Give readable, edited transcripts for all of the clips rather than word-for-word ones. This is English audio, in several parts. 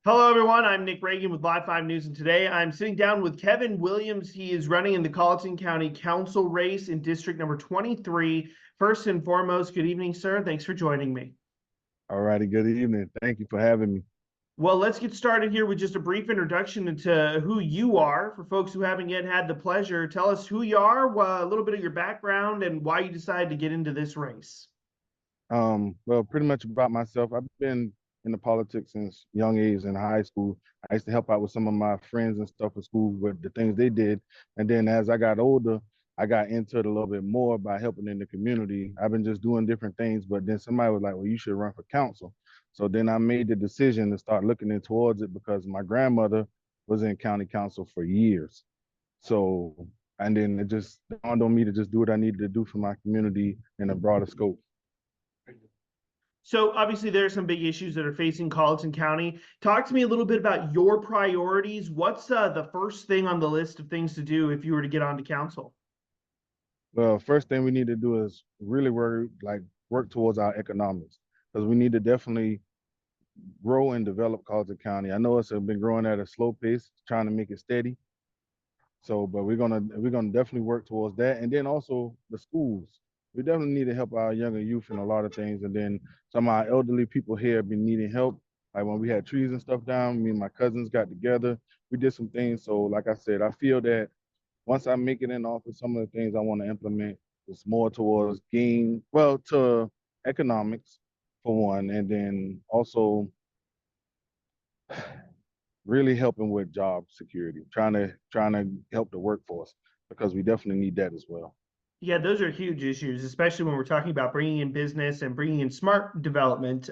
Hello, everyone. I'm Nick Reagan with Live 5 News, and today I'm sitting down with Kevin Williams. He is running in the Colleton County Council race in District number 23. First and foremost, good evening, sir. Thanks for joining me. All righty, good evening. Thank you for having me. Well, let's get started here with just a brief introduction into who you are. For folks who haven't yet had the pleasure, tell us who you are, a little bit of your background, and why you decided to get into this race. Well, pretty much about myself. I've been in the politics since young age in high school. I used to help out with some of my friends and stuff at school with the things they did. And then as I got older, I got into it a little bit more by helping in the community. I've been just doing different things, but then somebody was like, well, you should run for council. So then I made the decision to start looking in towards it because my grandmother was in county council for years. So, and then it just dawned on me to just do what I needed to do for my community in a broader scope. So obviously there are some big issues that are facing Colleton County. Talk to me a little bit about your priorities. What's the first thing on the list of things to do if you were to get onto council? Well, first thing we need to do is really work towards our economics because we need to definitely grow and develop Colleton County. I know it's been growing at a slow pace, trying to make it steady. So, but we're gonna definitely work towards that, and then also the schools. We definitely need to help our younger youth in a lot of things, and then some of our elderly people here have been needing help. Like when we had trees and stuff down, me and my cousins got together. We did some things. So, like I said, I feel that once I make it in office, some of the things I want to implement is more towards to economics for one, and then also really helping with job security, trying to help the workforce because we definitely need that as well. Yeah, those are huge issues, especially when we're talking about bringing in business and bringing in smart development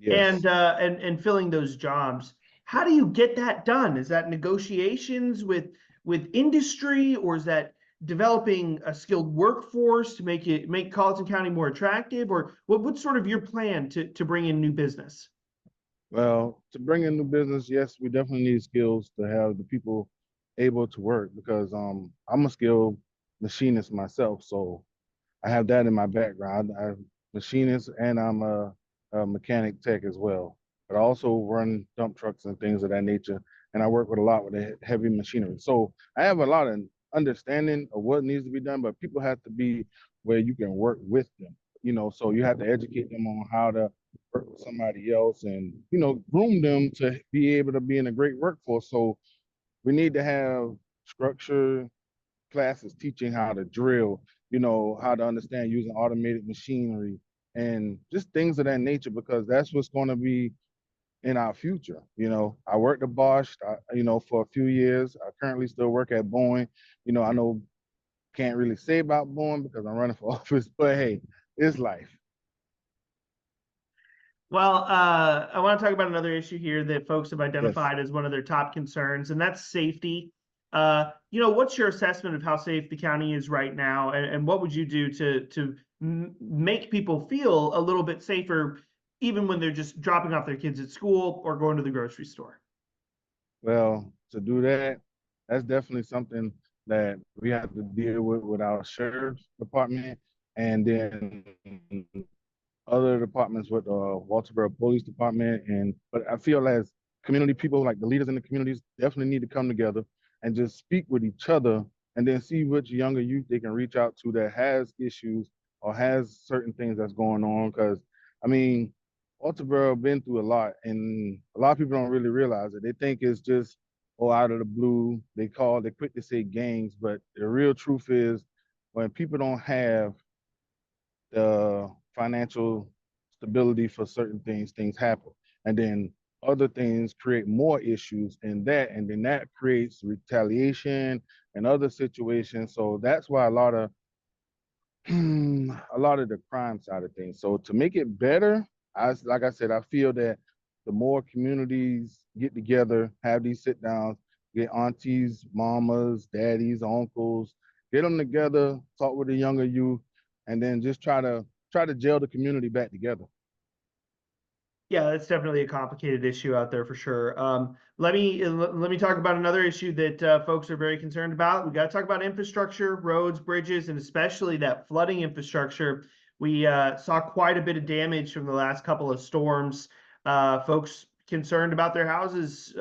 Yes. and filling those jobs. How do you get that done? Is that negotiations with industry, or is that developing a skilled workforce to make Colleton County more attractive, or what's sort of your plan to bring in new business? Well, to bring in new business, yes, we definitely need skills to have the people able to work because I'm a skilled machinist myself, so I have that in my background. I'm a machinist and I'm a mechanic tech as well. But I also run dump trucks and things of that nature, and I work with a lot with the heavy machinery. So I have a lot of understanding of what needs to be done, but people have to be where you can work with them. So you have to educate them on how to work with somebody else and groom them to be able to be in a great workforce. So we need to have structure classes teaching how to drill, how to understand using automated machinery and just things of that nature, because that's what's going to be in our future. I worked at Bosch, for a few years. I currently still work at Boeing. I know can't really say about Boeing because I'm running for office, but hey, it's life. Well, I want to talk about another issue here that folks have Yes. identified as one of their top concerns, and that's safety. What's your assessment of how safe the county is right now, and what would you do to make people feel a little bit safer, even when they're just dropping off their kids at school or going to the grocery store? Well, to do that, that's definitely something that we have to deal with our sheriff's department and then other departments with Walterboro Police Department. But I feel as community people, like the leaders in the communities, definitely need to come together and just speak with each other and then see which younger youth they can reach out to that has issues or has certain things that's going on. Because I mean, Walterboro been through a lot, and a lot of people don't really realize it. They think it's just out of the blue. They quick to say gangs, but the real truth is when people don't have the financial stability for certain things happen. And then other things create more issues in that, and then that creates retaliation and other situations. So that's why a lot of a lot of the crime side of things. So to make it better, like I said, I feel that the more communities get together, have these sit downs, get aunties, mamas, daddies, uncles, get them together, talk with the younger youth, and then just try to gel the community back together. Yeah, that's definitely a complicated issue out there for sure. Let me talk about another issue that folks are very concerned about. We got to talk about infrastructure, roads, bridges, and especially that flooding infrastructure. We saw quite a bit of damage from the last couple of storms. Folks concerned about their houses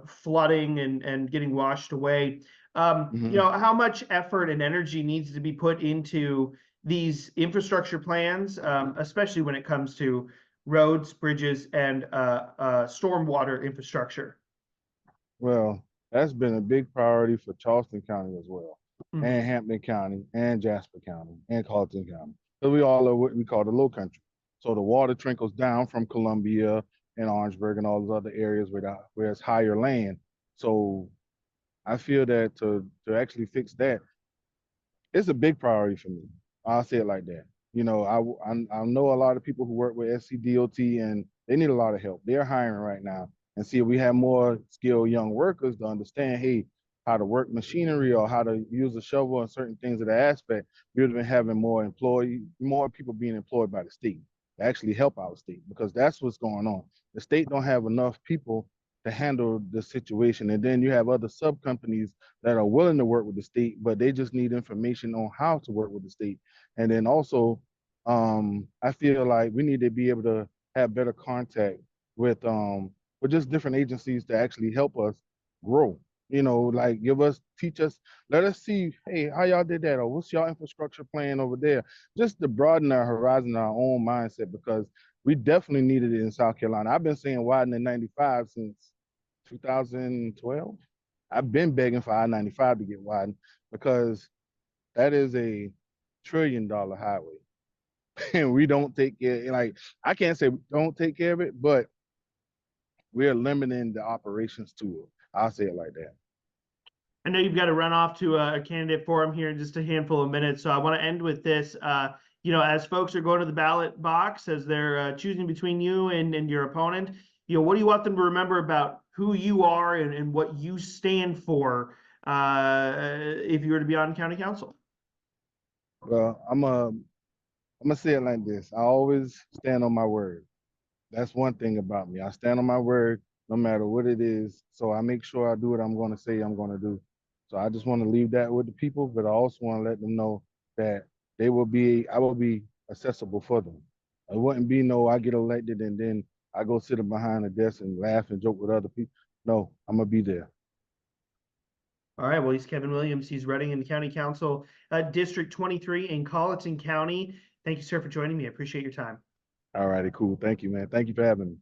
flooding and getting washed away. Mhm. You know, how much effort and energy needs to be put into these infrastructure plans, especially when it comes to roads, bridges, and stormwater infrastructure? Well, that's been a big priority for Charleston County as well, Mhm. and Hampton County, and Jasper County, and Colleton County. So we all are what we call the Low Country. So the water trickles down from Columbia and Orangeburg and all those other areas where it's higher land. So I feel that to actually fix that, it's a big priority for me. I'll say it like that. You know, I know a lot of people who work with SCDOT and they need a lot of help. They're hiring right now. And see, if we have more skilled young workers to understand, hey, how to work machinery or how to use a shovel and certain things of that aspect, we would have been having more people being employed by the state to actually help our state because that's what's going on. The state don't have enough people to handle the situation. And then you have other sub companies that are willing to work with the state, but they just need information on how to work with the state. And then also, I feel like we need to be able to have better contact with just different agencies to actually help us grow. You know, like teach us, let us see, hey, how y'all did that, or what's y'all infrastructure plan over there, just to broaden our horizon, our own mindset, because we definitely needed it in South Carolina. I've been saying widen in 95 since 2012. I've been begging for I-95 to get widened because that is a $1 trillion highway. And we don't take care, like, I can't say we don't take care of it, but we're limiting the operations to it. I'll say it like that. I know you've got to run off to a candidate forum here in just a handful of minutes, so I want to end with this. You know, as folks are going to the ballot box, as they're choosing between you and your opponent, you know, what do you want them to remember about who you are and what you stand for if you were to be on county council? Well, I'm gonna say it like this. I always stand on my word. That's one thing about me. I stand on my word no matter what it is. So I make sure I do what I'm going to say I'm going to do. So I just want to leave that with the people, but I also want to let them know that I will be accessible for them. It wouldn't be no, I get elected and then I go sit behind a desk and laugh and joke with other people. No, I'm going to be there. All right, well, he's Kevin Williams. He's running in the county council, District 23 in Colleton County. Thank you, sir, for joining me. I appreciate your time. All righty, cool. Thank you, man. Thank you for having me.